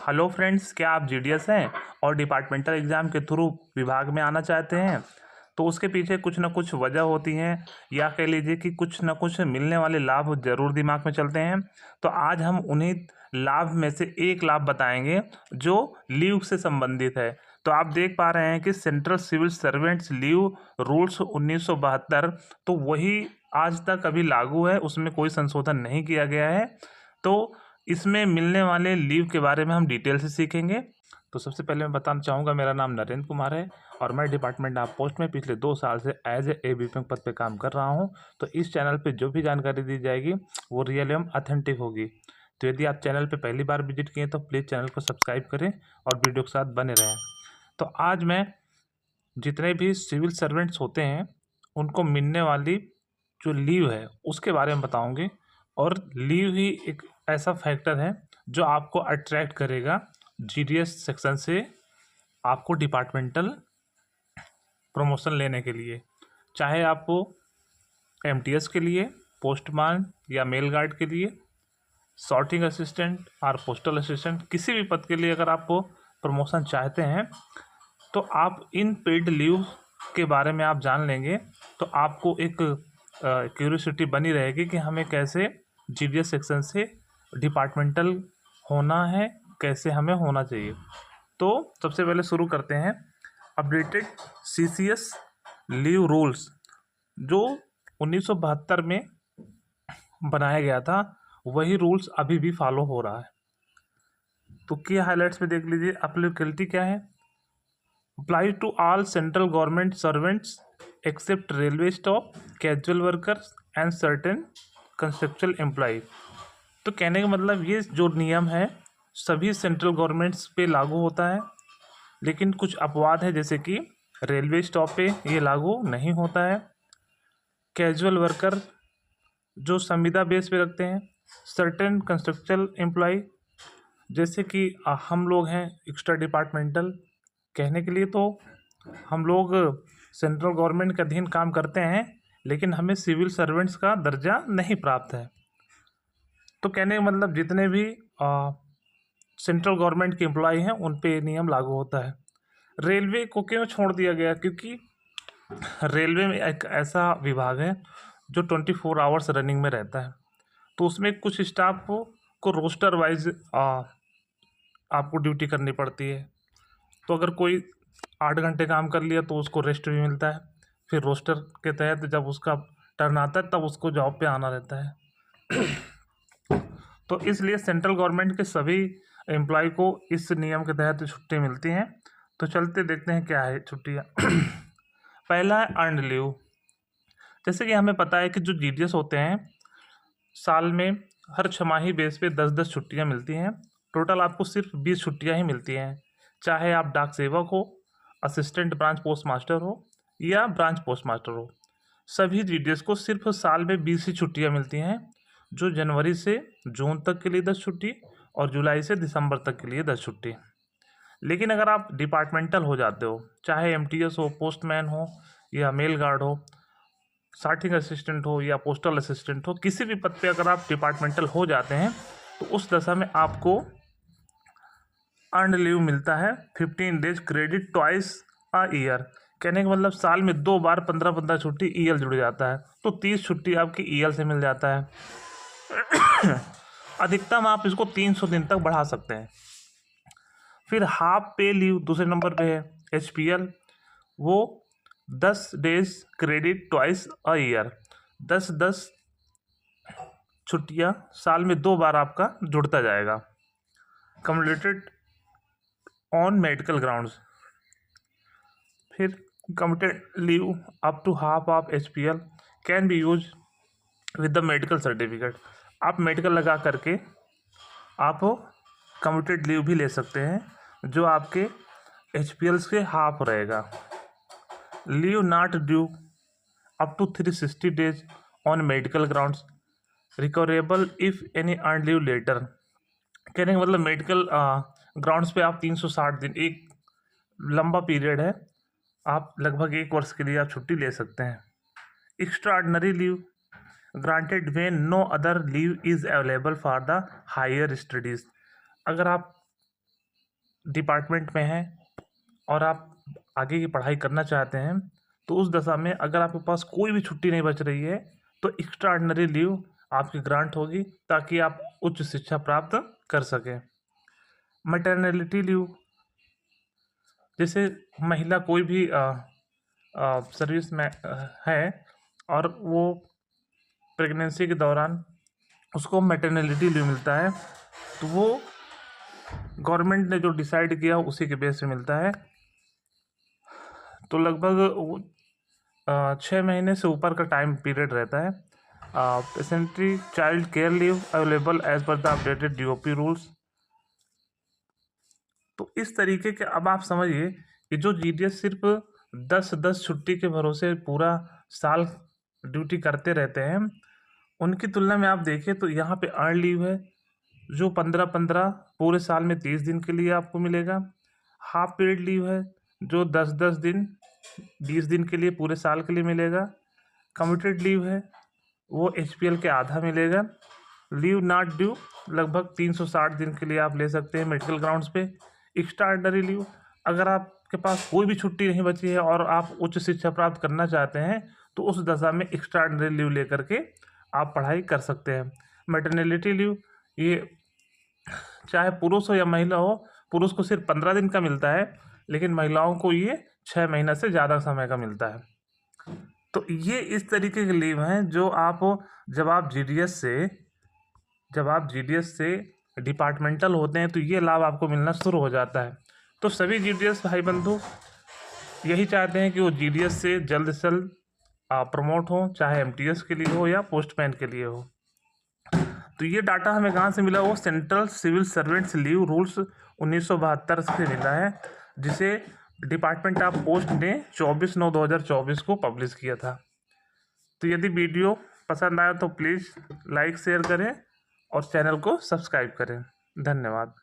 Hello friends, क्या आप GDS हैं और डिपार्टमेंटल एग्ज़ाम के थ्रू विभाग में आना चाहते हैं? तो उसके पीछे कुछ ना कुछ वजह होती हैं, या कह लीजिए कि कुछ ना कुछ मिलने वाले लाभ ज़रूर दिमाग में चलते हैं। तो आज हम उन्हीं लाभ में से एक लाभ बताएंगे जो लीव से संबंधित है। तो आप देख पा रहे हैं कि central civil servants leave rules 1972, तो वही आज तक अभी लागू है, उसमें कोई संशोधन नहीं किया गया है। तो इसमें मिलने वाले लीव के बारे में हम डिटेल से सीखेंगे। तो सबसे पहले मैं बताना चाहूँगा, मेरा नाम नरेंद्र कुमार है और मैं डिपार्टमेंट ऑफ पोस्ट में पिछले 2 साल से एज ए बीपीएम पद पे काम कर रहा हूँ। तो इस चैनल पे जो भी जानकारी दी जाएगी वो रियल एवं ऑथेंटिक होगी। तो यदि आप चैनल पे पहली बार विजिट किए तो प्लीज़ चैनल को सब्सक्राइब करें और वीडियो के साथ बने रहें। तो आज मैं जितने भी सिविल सर्वेंट्स होते हैं उनको मिलने वाली जो लीव है उसके बारे में बताऊंगे। और लीव ही एक ऐसा फैक्टर है जो आपको अट्रैक्ट करेगा जीडीएस सेक्शन से आपको डिपार्टमेंटल प्रमोशन लेने के लिए। चाहे आपको एमटीएस के लिए, पोस्टमैन या मेल गार्ड के लिए, सॉर्टिंग असिस्टेंट और पोस्टल असिस्टेंट, किसी भी पद के लिए अगर आप प्रमोशन चाहते हैं तो आप इन पेड लीव के बारे में आप जान लेंगे तो आपको एक क्यूरियोसिटी बनी रहेगी कि हमें कैसे जीडीएस सेक्शन से डिपार्टमेंटल होना है, कैसे हमें होना चाहिए। तो सबसे पहले शुरू करते हैं अपडेटेड सीसीएस लीव रूल्स जो 1972 में बनाया गया था, वही रूल्स अभी भी फॉलो हो रहा है। तो की हाइलाइट्स में देख लीजिए, एप्लीकेबिलिटी क्या है। Apply to all central government servants except railway staff, casual workers and certain contractual employ. तो कहने का मतलब ये जो नियम है सभी सेंट्रल गवर्नमेंट्स पे लागू होता है, लेकिन कुछ अपवाद है, जैसे कि रेलवे स्टाफ पे ये लागू नहीं होता है। कैजुअल वर्कर जो संविदा बेस पे रखते हैं, सर्टेन कंस्ट्रक्चुअल एम्प्लॉय जैसे कि हम लोग हैं एक्स्ट्रा डिपार्टमेंटल। कहने के लिए तो हम लोग सेंट्रल गवर्नमेंट के अधीन काम करते हैं, लेकिन हमें सिविल सर्वेंट्स का दर्जा नहीं प्राप्त है। तो कहने का मतलब जितने भी सेंट्रल गवर्नमेंट के एम्प्लॉय हैं उन पे नियम लागू होता है। रेलवे को क्यों छोड़ दिया गया? क्योंकि रेलवे में एक ऐसा विभाग है जो 24 आवर्स रनिंग में रहता है। तो उसमें कुछ स्टाफ को रोस्टर वाइज आपको ड्यूटी करनी पड़ती है। तो अगर कोई 8 घंटे काम कर लिया तो उसको रेस्ट भी मिलता है, फिर रोस्टर के तहत जब उसका टर्न आता है तब उसको जॉब पे आना रहता है। तो इसलिए सेंट्रल गवर्नमेंट के सभी एम्प्लॉय को इस नियम के तहत छुट्टी मिलती हैं। तो चलते देखते हैं क्या है छुट्टियाँ। पहला है अर्नड लीव। जैसे कि हमें पता है कि जो जीडीएस होते हैं साल में हर छमाही बेस पे 10-10 छुट्टियाँ मिलती हैं। टोटल आपको सिर्फ 20 छुट्टियाँ ही मिलती हैं, चाहे आप डाक सेवक हो, असिस्टेंट ब्रांच पोस्ट मास्टर हो या ब्रांच पोस्ट मास्टर हो। सभी जीडीएस को सिर्फ साल में 20 ही छुट्टियाँ मिलती हैं, जो जनवरी से जून तक के लिए 10 छुट्टी और जुलाई से दिसंबर तक के लिए 10 छुट्टी। लेकिन अगर आप डिपार्टमेंटल हो जाते हो, चाहे एमटीएस हो, पोस्टमैन हो या मेल गार्ड हो, सॉर्टिंग असिस्टेंट हो या पोस्टल असिस्टेंट हो, किसी भी पद पे अगर आप डिपार्टमेंटल हो जाते हैं तो उस दशा में आपको अर्न लीव मिलता है 15 days credit twice a year. कहने का मतलब साल में 2 बार 15-15 छुट्टी ईएल जुड़ जाता है, तो 30 छुट्टी आपकी ईएल से मिल जाता है। अधिकतम आप इसको 300 दिन तक बढ़ा सकते हैं। फिर हाफ पे लीव दूसरे नंबर पे है एचपीएल, वो 10 days credit twice a year. 10-10 छुट्टियाँ साल में 2 बार आपका जुड़ता जाएगा। Cumulated on medical grounds. फिर commuted leave up to half of HPL can be use with the medical certificate. आप मेडिकल लगा करके आप कम्युटेड लीव भी ले सकते हैं जो आपके एचपीएल से हाफ रहेगा। Leave not due up to 360 days on medical grounds, recoverable if any earn leave later. कहने का मतलब मेडिकल ग्राउंड्स पे आप 360 दिन, एक लंबा पीरियड है, आप लगभग 1 वर्ष के लिए आप छुट्टी ले सकते हैं। Extraordinary leave granted when no other leave is available for the higher studies. अगर आप डिपार्टमेंट में हैं और आप आगे की पढ़ाई करना चाहते हैं, तो उस दशा में अगर आपके पास कोई भी छुट्टी नहीं बच रही है तो एक्स्ट्रा ऑर्डिनरी लीव आपकी ग्रांट होगी ताकि आप उच्च शिक्षा प्राप्त कर सकें। मैटरनिटी लीव, जैसे महिला कोई भी सर्विस में है और वो प्रेगनेंसी के दौरान उसको मैटरनिटी लीव मिलता है, तो वो गवर्नमेंट ने जो डिसाइड किया उसी के बेस पे मिलता है। तो लगभग 6 महीने से ऊपर का टाइम पीरियड रहता है। पेसेंट्री child care leave available as per the updated DOP rules. तो इस तरीके के, अब आप समझिए कि जो GDS सिर्फ 10 छुट्टी के भरोसे पूरा साल ड्यूटी करते रहते हैं, उनकी तुलना में आप देखें तो यहाँ पे अर्न लीव है जो 15 पूरे साल में 30 दिन के लिए आपको मिलेगा। हाफ पीरियड लीव है जो 10 दिन 20 दिन के लिए पूरे साल के लिए मिलेगा। कमिटेड लीव है वो HPL के आधा मिलेगा। लीव नॉट ड्यू लगभग 360 दिन के लिए आप ले सकते हैं मेडिकल ग्राउंड्स पे। एक्स्ट्रा ऑर्डिनरी लीव, अगर आपके पास कोई भी छुट्टी नहीं बची है और आप उच्च शिक्षा प्राप्त करना चाहते हैं तो उस दशा में एक्स्ट्रा ऑर्डिनरी लीव लेकर के आप पढ़ाई कर सकते हैं। मैटरनिटी लीव, ये चाहे पुरुष हो या महिला हो, पुरुष को सिर्फ 15 दिन का मिलता है लेकिन महिलाओं को ये 6 महीने से ज़्यादा समय का मिलता है। तो ये इस तरीके के लीव हैं जो आप जब आप GDS से डिपार्टमेंटल होते हैं तो ये लाभ आपको मिलना शुरू हो जाता है। तो सभी GDS भाई बंधु यही चाहते हैं कि वो GDS से जल्द प्रमोट हो, चाहे MTS के लिए हो या पोस्टमैन के लिए हो। तो ये डाटा हमें कहाँ से मिला? वो central civil servants leave rules 1972 से मिला है, जिसे डिपार्टमेंट ऑफ पोस्ट ने 24/9/2024 को पब्लिश किया था। तो यदि वीडियो पसंद आया तो प्लीज़ लाइक शेयर करें और चैनल को सब्सक्राइब करें। धन्यवाद।